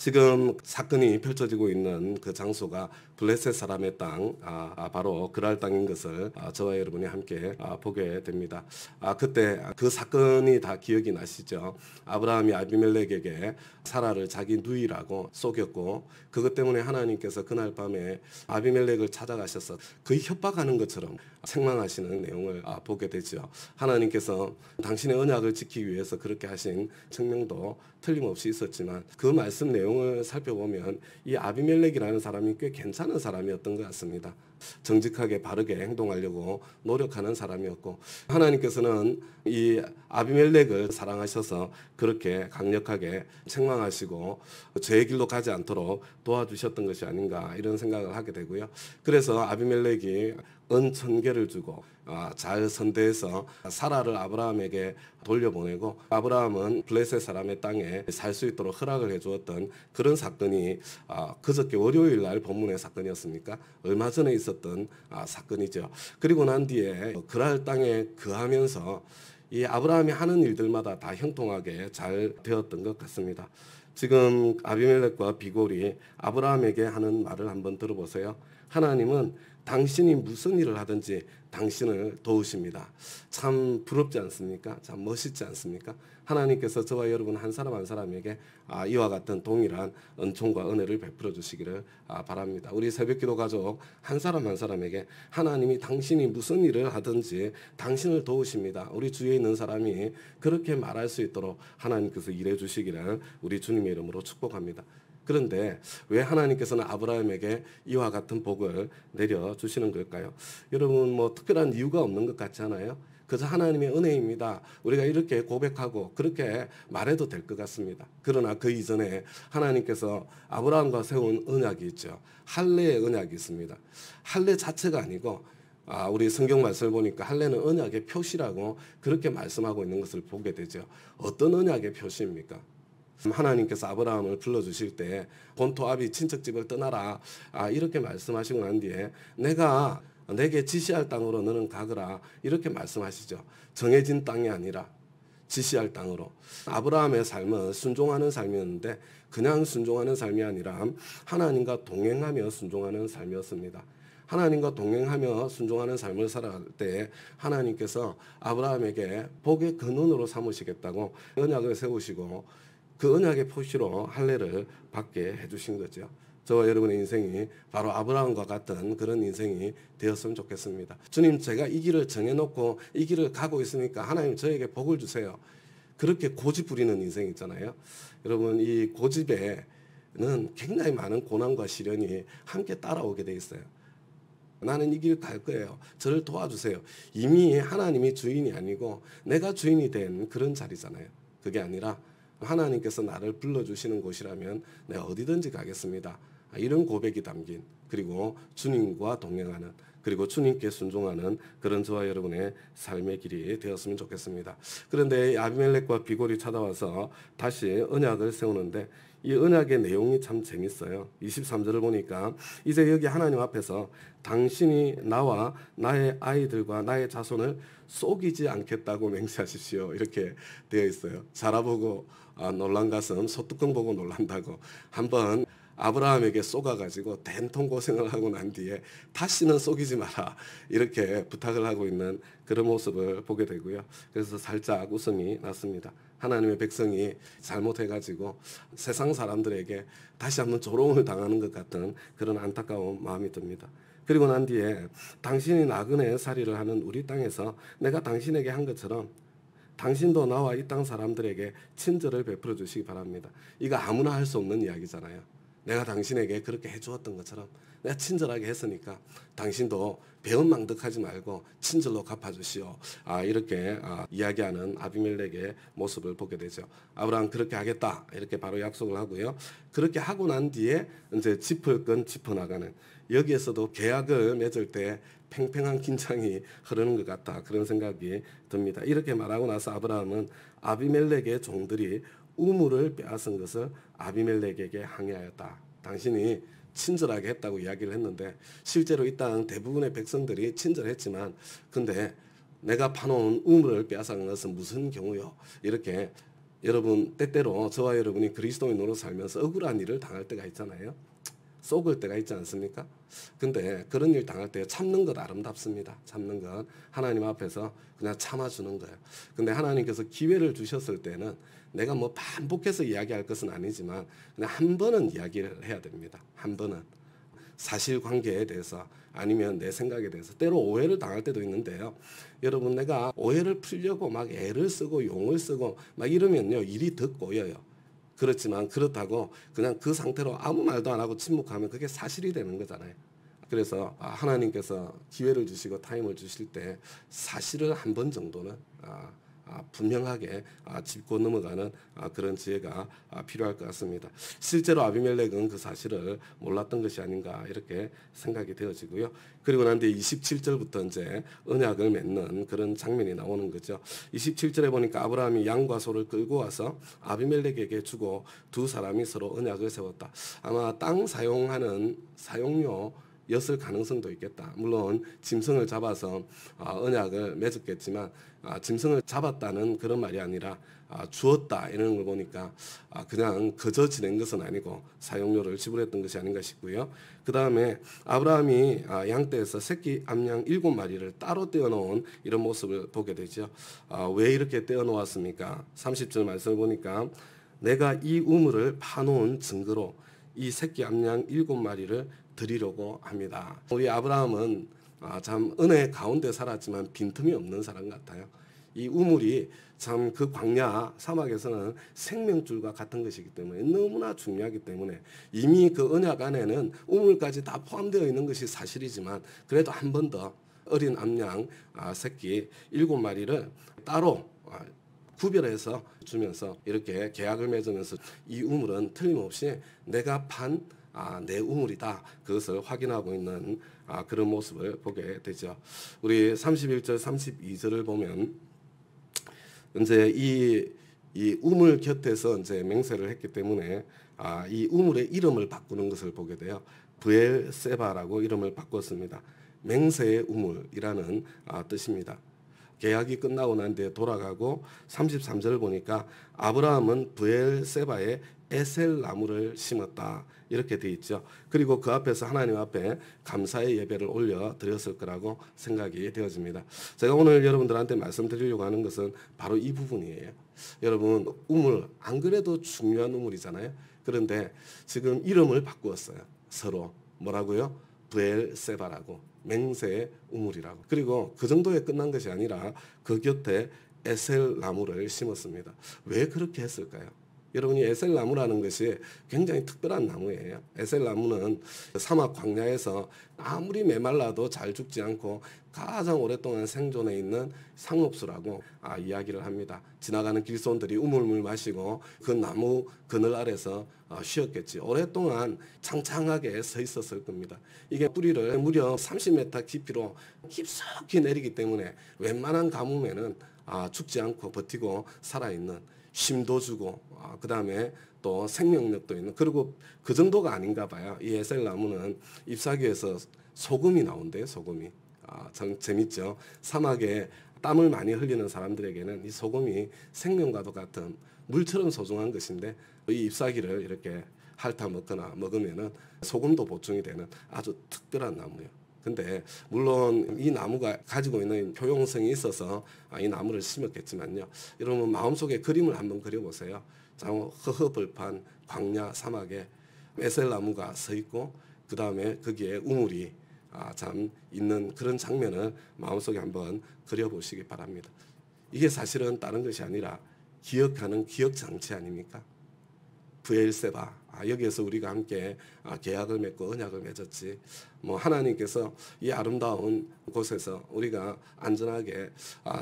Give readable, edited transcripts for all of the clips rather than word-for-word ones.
지금 사건이 펼쳐지고 있는 그 장소가 블레셋 사람의 땅, 바로 그랄 땅인 것을 저와 여러분이 함께 보게 됩니다. 그때 그 사건이 다 기억이 나시죠? 아브라함이 아비멜렉에게 사라를 자기 누이라고 속였고, 그것 때문에 하나님께서 그날 밤에 아비멜렉을 찾아가셔서 거의 협박하는 것처럼 책망하시는 내용을 보게 되죠. 하나님께서 당신의 언약을 지키기 위해서 그렇게 하신 책명도 틀림없이 있었지만, 그 말씀 내용을 살펴보면 이 아비멜렉이라는 사람이 꽤 괜찮은 사람이었던 것 같습니다. 정직하게 바르게 행동하려고 노력하는 사람이었고, 하나님께서는 이 아비멜렉을 사랑하셔서 그렇게 강력하게 책망하시고 죄의 길로 가지 않도록 도와주셨던 것이 아닌가, 이런 생각을 하게 되고요. 그래서 아비멜렉이 은 1000개를 주고 잘 선대해서 사라를 아브라함에게 돌려보내고, 아브라함은 블레셋 사람의 땅에 살 수 있도록 허락을 해주었던 그런 사건이 그저께 월요일 날 본문의 사건이었습니까? 얼마 전에 있었던 사건이죠. 그리고 난 뒤에 그랄 땅에 거하면서 이 아브라함이 하는 일들마다 다 형통하게 잘 되었던 것 같습니다. 지금 아비멜렉과 비골이 아브라함에게 하는 말을 한번 들어보세요. 하나님은 당신이 무슨 일을 하든지 당신을 도우십니다. 참 부럽지 않습니까? 참 멋있지 않습니까? 하나님께서 저와 여러분 한 사람 한 사람에게 이와 같은 동일한 은총과 은혜를 베풀어 주시기를 바랍니다. 우리 새벽기도 가족 한 사람 한 사람에게 하나님이 당신이 무슨 일을 하든지 당신을 도우십니다. 우리 주위에 있는 사람이 그렇게 말할 수 있도록 하나님께서 일해 주시기를 우리 주님의 이름으로 축복합니다. 그런데 왜 하나님께서는 아브라함에게 이와 같은 복을 내려주시는 걸까요? 여러분, 특별한 이유가 없는 것 같지 않아요? 그저 하나님의 은혜입니다. 우리가 이렇게 고백하고 그렇게 말해도 될 것 같습니다. 그러나 그 이전에 하나님께서 아브라함과 세운 언약이 있죠. 할례의 언약이 있습니다. 할례 자체가 아니고 우리 성경 말씀을 보니까 할례는 언약의 표시라고 그렇게 말씀하고 있는 것을 보게 되죠. 어떤 언약의 표시입니까? 하나님께서 아브라함을 불러주실 때 본토 아비 친척집을 떠나라 이렇게 말씀하시고 난 뒤에 내가 내게 지시할 땅으로 너는 가거라 이렇게 말씀하시죠. 정해진 땅이 아니라 지시할 땅으로. 아브라함의 삶은 순종하는 삶이었는데 그냥 순종하는 삶이 아니라 하나님과 동행하며 순종하는 삶이었습니다. 하나님과 동행하며 순종하는 삶을 살아갈 때 하나님께서 아브라함에게 복의 근원으로 삼으시겠다고 언약을 세우시고 그 언약의 표시로 할례를 받게 해주신 거죠. 저와 여러분의 인생이 바로 아브라함과 같은 그런 인생이 되었으면 좋겠습니다. 주님, 제가 이 길을 정해놓고 이 길을 가고 있으니까 하나님 저에게 복을 주세요. 그렇게 고집 부리는 인생 있잖아요. 여러분, 이 고집에는 굉장히 많은 고난과 시련이 함께 따라오게 돼 있어요. 나는 이 길 갈 거예요. 저를 도와주세요. 이미 하나님이 주인이 아니고 내가 주인이 된 그런 자리잖아요. 그게 아니라 하나님께서 나를 불러주시는 곳이라면 내가 어디든지 가겠습니다. 이런 고백이 담긴, 그리고 주님과 동행하는, 그리고 주님께 순종하는 그런 저와 여러분의 삶의 길이 되었으면 좋겠습니다. 그런데 아비멜렉과 비골이 찾아와서 다시 언약을 세우는데 이 언약의 내용이 참 재밌어요. 23절을 보니까 이제 여기 하나님 앞에서 당신이 나와 나의 아이들과 나의 자손을 속이지 않겠다고 맹세하십시오. 이렇게 되어 있어요. 자라보고 놀란 가슴 소뚜껑 보고 놀란다고. 한번 아브라함에게 쏘가가지고 된통 고생을 하고 난 뒤에 다시는 속이지 마라 이렇게 부탁을 하고 있는 그런 모습을 보게 되고요. 그래서 살짝 웃음이 났습니다. 하나님의 백성이 잘못해가지고 세상 사람들에게 다시 한번 조롱을 당하는 것 같은 그런 안타까운 마음이 듭니다. 그리고 난 뒤에 당신이 나그네 살이를 하는 우리 땅에서 내가 당신에게 한 것처럼 당신도 나와 이 땅 사람들에게 친절을 베풀어 주시기 바랍니다. 이거 아무나 할 수 없는 이야기잖아요. 내가 당신에게 그렇게 해주었던 것처럼 내가 친절하게 했으니까 당신도 배은망덕하지 말고 친절로 갚아주시오. 이렇게 이야기하는 아비멜렉의 모습을 보게 되죠. 아브라함 그렇게 하겠다 이렇게 바로 약속을 하고요. 그렇게 하고 난 뒤에 이제 짚을 건 짚어나가는, 여기에서도 계약을 맺을 때 팽팽한 긴장이 흐르는 것 같다, 그런 생각이 듭니다. 이렇게 말하고 나서 아브라함은 아비멜렉의 종들이 우물을 빼앗은 것을 아비멜렉에게 항의하였다. 당신이 친절하게 했다고 이야기를 했는데 실제로 이 땅 대부분의 백성들이 친절했지만 근데 내가 파놓은 우물을 빼앗은 것은 무슨 경우요? 이렇게 여러분 때때로 저와 여러분이 그리스도인으로 살면서 억울한 일을 당할 때가 있잖아요. 속을 때가 있지 않습니까? 근데 그런 일 당할 때 참는 것 아름답습니다. 참는 것 하나님 앞에서 그냥 참아주는 거예요. 근데 하나님께서 기회를 주셨을 때는 내가 뭐 반복해서 이야기할 것은 아니지만 그냥 한 번은 이야기를 해야 됩니다. 한 번은 사실관계에 대해서 아니면 내 생각에 대해서 때로 오해를 당할 때도 있는데요. 여러분 내가 오해를 풀려고 막 애를 쓰고 용을 쓰고 막 이러면요 일이 더 꼬여요. 그렇지만 그렇다고 그냥 그 상태로 아무 말도 안 하고 침묵하면 그게 사실이 되는 거잖아요. 그래서 하나님께서 기회를 주시고 타임을 주실 때 사실을 한 번 정도는 분명하게 짚고 넘어가는 그런 지혜가 필요할 것 같습니다. 실제로 아비멜렉은 그 사실을 몰랐던 것이 아닌가 이렇게 생각이 되어지고요. 그리고 난 뒤에 27절부터 이제 언약을 맺는 그런 장면이 나오는 거죠. 27절에 보니까 아브라함이 양과 소를 끌고 와서 아비멜렉에게 주고 두 사람이 서로 언약을 세웠다. 아마 땅 사용하는 사용료 였을 가능성도 있겠다. 물론 짐승을 잡아서 언약을 맺었겠지만 짐승을 잡았다는 그런 말이 아니라 주었다 이런 걸 보니까 그냥 그저 지낸 것은 아니고 사용료를 지불했던 것이 아닌가 싶고요. 그 다음에 아브라함이 양떼에서 새끼 암양 7마리를 따로 떼어놓은 이런 모습을 보게 되죠. 왜 이렇게 떼어놓았습니까? 30절 말씀을 보니까 내가 이 우물을 파놓은 증거로 이 새끼 암양 7마리를 드리려고 합니다. 우리 아브라함은 참 은혜 가운데 살았지만 빈틈이 없는 사람 같아요. 이 우물이 참 그 광야 사막에서는 생명줄과 같은 것이기 때문에 너무나 중요하기 때문에 이미 그 언약 안에는 우물까지 다 포함되어 있는 것이 사실이지만 그래도 한 번 더 어린 암양 새끼 7마리를 따로 구별해서 주면서 이렇게 계약을 맺으면서 이 우물은 틀림없이 내가 판 내 우물이다. 그것을 확인하고 있는 그런 모습을 보게 되죠. 우리 31절, 32절을 보면 이제 이 우물 곁에서 이제 맹세를 했기 때문에 이 우물의 이름을 바꾸는 것을 보게 돼요. 브엘세바라고 이름을 바꿨습니다. 맹세의 우물이라는 뜻입니다. 계약이 끝나고 난 뒤에 돌아가고 33절을 보니까 아브라함은 브엘세바에 에셀 나무를 심었다. 이렇게 돼 있죠. 그리고 그 앞에서 하나님 앞에 감사의 예배를 올려 드렸을 거라고 생각이 되어집니다. 제가 오늘 여러분들한테 말씀드리려고 하는 것은 바로 이 부분이에요. 여러분 우물 안 그래도 중요한 우물이잖아요. 그런데 지금 이름을 바꾸었어요. 서로 뭐라고요? 브엘세바라고 맹세의 우물이라고. 그리고 그 정도에 끝난 것이 아니라 그 곁에 에셀 나무를 심었습니다. 왜 그렇게 했을까요? 여러분이 에셀 나무라는 것이 굉장히 특별한 나무예요. 에셀 나무는 사막 광야에서 아무리 메말라도 잘 죽지 않고 가장 오랫동안 생존해 있는 상록수라고 이야기를 합니다. 지나가는 길손들이 우물물 마시고 그 나무 그늘 아래서 쉬었겠지. 오랫동안 창창하게 서 있었을 겁니다. 이게 뿌리를 무려 30m 깊이로 깊숙이 내리기 때문에 웬만한 가뭄에는 죽지 않고 버티고 살아있는 힘도 주고 그 다음에 또 생명력도 있는 그리고 그 정도가 아닌가 봐요. 이 에셀 나무는 잎사귀에서 소금이 나온대요. 소금이 참 재밌죠. 사막에 땀을 많이 흘리는 사람들에게는 이 소금이 생명과도 같은 물처럼 소중한 것인데 이 잎사귀를 이렇게 핥아 먹거나 먹으면은 소금도 보충이 되는 아주 특별한 나무예요. 근데 물론 이 나무가 가지고 있는 효용성이 있어서 이 나무를 심었겠지만요. 여러분 마음속에 그림을 한번 그려보세요. 허허벌판 광야 사막에 에셀 나무가 서 있고 그 다음에 거기에 우물이 참 있는 그런 장면을 마음속에 한번 그려보시기 바랍니다. 이게 사실은 다른 것이 아니라 기억하는 기억장치 아닙니까? 브엘세바 여기에서 우리가 함께 계약을 맺고 언약을 맺었지. 뭐 하나님께서 이 아름다운 곳에서 우리가 안전하게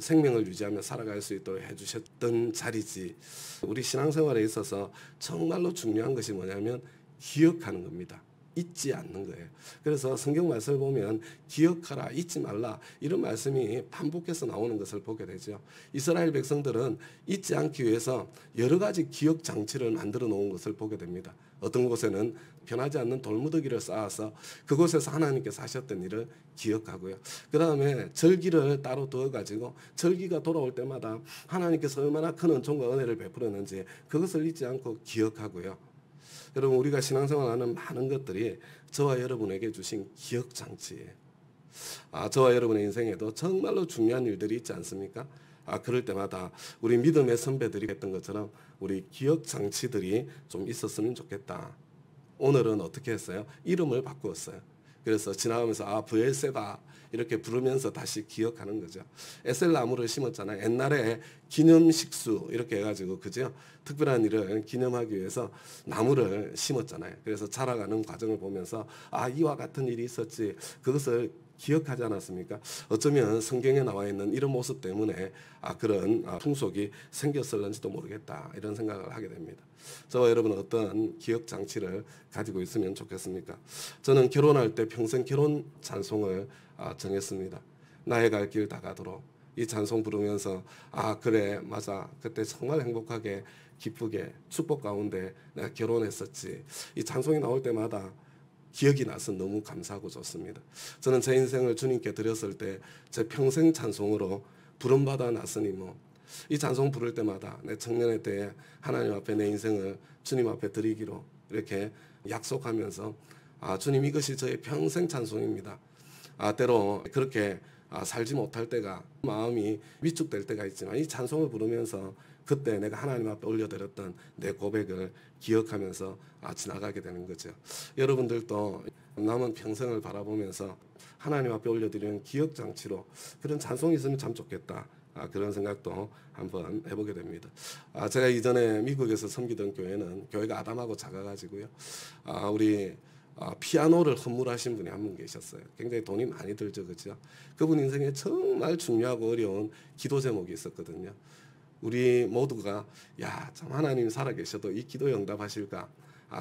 생명을 유지하며 살아갈 수 있도록 해주셨던 자리지. 우리 신앙생활에 있어서 정말로 중요한 것이 뭐냐면 기억하는 겁니다. 잊지 않는 거예요. 그래서 성경 말씀을 보면 기억하라, 잊지 말라 이런 말씀이 반복해서 나오는 것을 보게 되죠. 이스라엘 백성들은 잊지 않기 위해서 여러 가지 기억 장치를 만들어 놓은 것을 보게 됩니다. 어떤 곳에는 변하지 않는 돌무더기를 쌓아서 그곳에서 하나님께서 하셨던 일을 기억하고요. 그 다음에 절기를 따로 두어가지고 절기가 돌아올 때마다 하나님께서 얼마나 큰 은총과 은혜를 베풀었는지 그것을 잊지 않고 기억하고요. 여러분, 우리가 신앙생활하는 많은 것들이 저와 여러분에게 주신 기억장치예요. 저와 여러분의 인생에도 정말로 중요한 일들이 있지 않습니까? 그럴 때마다 우리 믿음의 선배들이 했던 것처럼 우리 기억장치들이 좀 있었으면 좋겠다. 오늘은 어떻게 했어요? 이름을 바꾸었어요. 그래서 지나가면서 브엘세바 이렇게 부르면서 다시 기억하는 거죠. 에셀 나무를 심었잖아요. 옛날에 기념식수 이렇게 해가지고 그죠? 특별한 일을 기념하기 위해서 나무를 심었잖아요. 그래서 자라가는 과정을 보면서 이와 같은 일이 있었지 그것을 기억하지 않았습니까? 어쩌면 성경에 나와 있는 이런 모습 때문에 그런 풍속이 생겼을는지도 모르겠다 이런 생각을 하게 됩니다. 저와 여러분은 어떤 기억 장치를 가지고 있으면 좋겠습니까? 저는 결혼할 때 평생 결혼 찬송을 정했습니다. 나의 갈 길 다 가도록 이 찬송 부르면서 그래 맞아 그때 정말 행복하게 기쁘게 축복 가운데 내가 결혼했었지. 이 찬송이 나올 때마다 기억이 나서 너무 감사하고 좋습니다. 저는 제 인생을 주님께 드렸을 때 제 평생 찬송으로 부름받아 났으니 이 찬송 부를 때마다 내 청년의 때에 하나님 앞에 내 인생을 주님 앞에 드리기로 이렇게 약속하면서 주님 이것이 저의 평생 찬송입니다. 때로 그렇게 살지 못할 때가 마음이 위축될 때가 있지만 이 찬송을 부르면서 그때 내가 하나님 앞에 올려드렸던 내 고백을 기억하면서 지나가게 되는 거죠. 여러분들도 남은 평생을 바라보면서 하나님 앞에 올려드리는 기억장치로 그런 찬송이 있으면 참 좋겠다. 그런 생각도 한번 해보게 됩니다. 제가 이전에 미국에서 섬기던 교회는 교회가 아담하고 작아가지고요. 우리 피아노를 헌물하신 분이 한 분 계셨어요. 굉장히 돈이 많이 들죠, 그죠? 그분 인생에 정말 중요하고 어려운 기도 제목이 있었거든요. 우리 모두가 참 하나님 살아계셔도 이 기도에 응답하실까?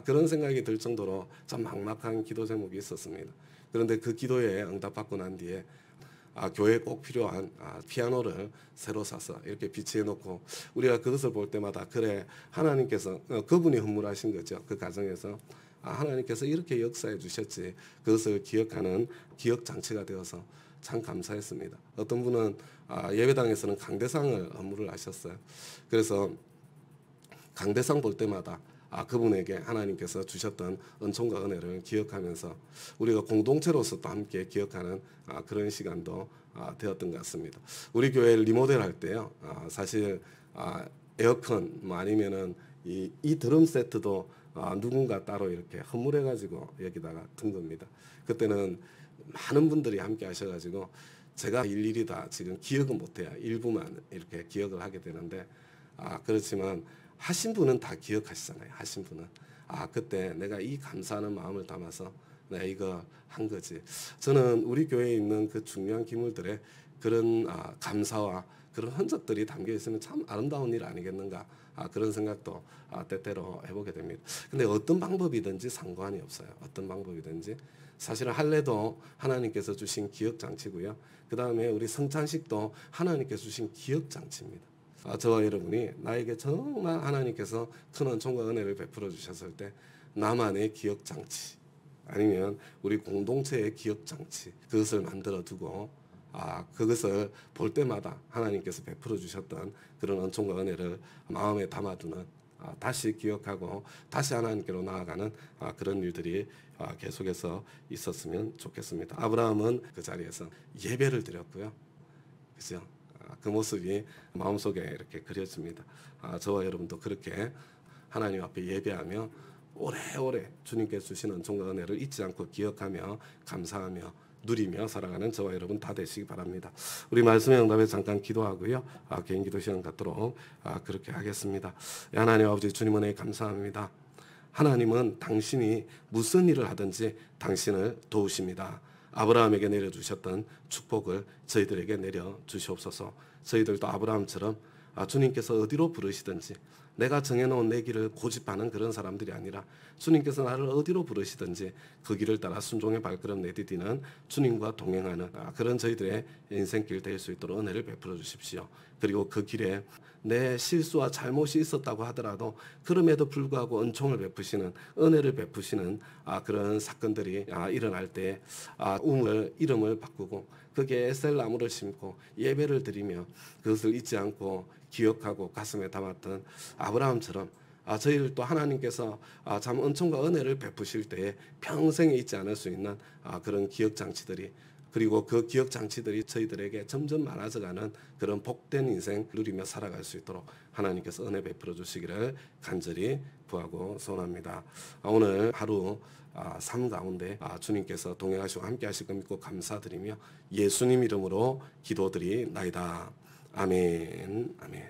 그런 생각이 들 정도로 참 막막한 기도 제목이 있었습니다. 그런데 그 기도에 응답받고 난 뒤에 교회에 꼭 필요한 피아노를 새로 사서 이렇게 비치해 놓고 우리가 그것을 볼 때마다 그래 하나님께서 그분이 헌물하신 거죠. 그 가정에서 하나님께서 이렇게 역사해 주셨지 그것을 기억하는 기억 장치가 되어서 참 감사했습니다. 어떤 분은 예배당에서는 강대상을 헌물을 하셨어요. 그래서 강대상 볼 때마다 그분에게 하나님께서 주셨던 은총과 은혜를 기억하면서 우리가 공동체로서 또 함께 기억하는 그런 시간도 되었던 것 같습니다. 우리 교회 리모델 할 때요, 사실 에어컨 아니면은 이 드럼 세트도 누군가 따로 이렇게 헌물해가지고 여기다가 둔 겁니다. 그때는 많은 분들이 함께 하셔가지고 제가 일일이 다 지금 기억은 못해요. 일부만 이렇게 기억을 하게 되는데 그렇지만 하신 분은 다 기억하시잖아요. 하신 분은 그때 내가 이 감사하는 마음을 담아서 내가 이거 한 거지. 저는 우리 교회에 있는 그 중요한 기물들의 그런 감사와 그런 흔적들이 담겨 있으면 참 아름다운 일 아니겠는가 그런 생각도 때때로 해보게 됩니다. 근데 어떤 방법이든지 상관이 없어요. 어떤 방법이든지 사실은 할례도 하나님께서 주신 기억 장치고요. 그 다음에 우리 성찬식도 하나님께서 주신 기억 장치입니다. 저와 여러분이 나에게 정말 하나님께서 큰 은총과 은혜를 베풀어 주셨을 때 나만의 기억 장치 아니면 우리 공동체의 기억 장치 그것을 만들어 두고 그것을 볼 때마다 하나님께서 베풀어 주셨던 그런 은총과 은혜를 마음에 담아두는 다시 기억하고 다시 하나님께로 나아가는 그런 일들이 계속해서 있었으면 좋겠습니다. 아브라함은 그 자리에서 예배를 드렸고요. 그죠? 그 모습이 마음속에 이렇게 그려집니다. 저와 여러분도 그렇게 하나님 앞에 예배하며 오래오래 주님께서 주신 은총과 은혜를 잊지 않고 기억하며 감사하며 누리며 살아가는 저와 여러분 다 되시기 바랍니다. 우리 말씀의 응답에 잠깐 기도하고요. 개인 기도 시간 갖도록 그렇게 하겠습니다. 하나님 아버지 주님 은혜 감사합니다. 하나님은 당신이 무슨 일을 하든지 당신을 도우십니다. 아브라함에게 내려주셨던 축복을 저희들에게 내려주시옵소서. 저희들도 아브라함처럼 주님께서 어디로 부르시든지 내가 정해놓은 내 길을 고집하는 그런 사람들이 아니라 주님께서 나를 어디로 부르시든지 그 길을 따라 순종의 발걸음 내디디는 주님과 동행하는 그런 저희들의 인생길 될 수 있도록 은혜를 베풀어 주십시오. 그리고 그 길에 내 실수와 잘못이 있었다고 하더라도 그럼에도 불구하고 은총을 베푸시는, 은혜를 베푸시는 그런 사건들이 일어날 때 이름을 바꾸고 거기에 에셀나무를 심고 예배를 드리며 그것을 잊지 않고 기억하고 가슴에 담았던 아브라함처럼 저희를 또 하나님께서 참 은총과 은혜를 베푸실 때에 평생에 잊지 않을 수 있는 그런 기억 장치들이, 그리고 그 기억 장치들이 저희들에게 점점 많아져가는 그런 복된 인생 누리며 살아갈 수 있도록 하나님께서 은혜 베풀어 주시기를 간절히 구하고 소원합니다. 오늘 하루 삶 가운데 주님께서 동행하시고 함께 하실 것 믿고 감사드리며 예수님 이름으로 기도드리나이다. 아멘. 아멘.